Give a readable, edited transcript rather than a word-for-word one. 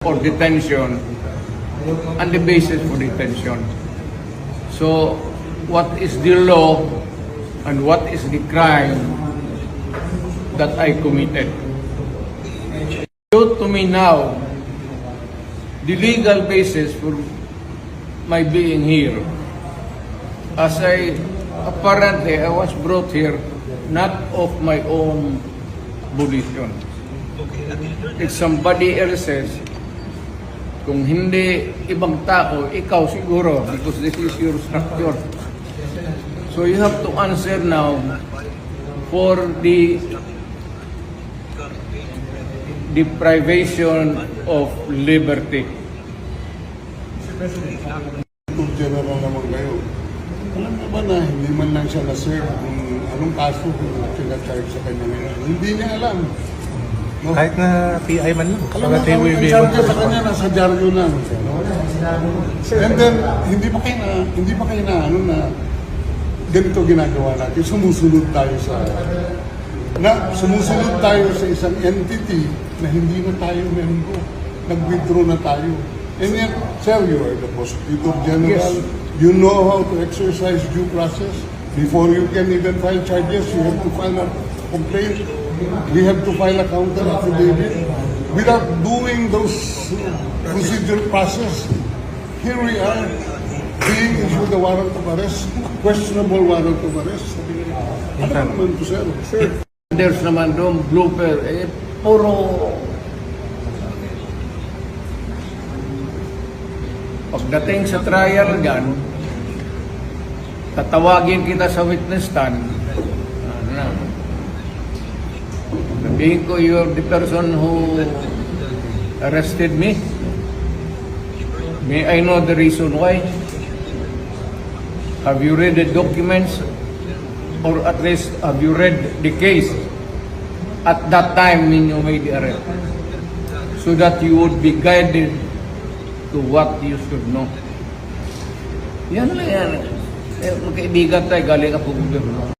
or detention and the basis for detention. So, what is the law and what is the crime that I committed? To me now, the legal basis for my being here, as apparently I was brought here not of my own volition. It's somebody else's. Kung hindi ibang tao, ikaw siguro, because this is your structure. So you have to answer now for the deprivation of liberty. General naman kayo. Alam mo ba na hindi man lang siya na-serve kung anong kaso kung pinag-charge sa kanya ngayon? Hindi niya alam. No? Kahit na PI man lang. Alam mo, ang charge sa kanya nasa dyaryo lang. And then, hindi pa kayo na ganito ginagawa natin. Sumusunod tayo sa isang entity na hindi na tayo member. Nag-withdraw na tayo. And yet, sir, you are the Prosecutor General. Yes. You know how to exercise due process. Before you can even file charges, you have to file a complaint. We have to file a counter affidavit. Without doing those procedural process, here we are being issued a warrant of arrest, questionable warrant of arrest. Ano naman po, sir? Sir. There's naman doon, blooper, puro pagdating sa trial gan, tatawagin kita sa witness stand. Sabihin ko, you're the person who arrested me. May I know the reason why? Have you read the documents? Or at least, have you read the case at that time when you made the arrest? So that you would be guided to what you should know. Yan lang yan. Kaibigan tayo, galing ako gobyerno.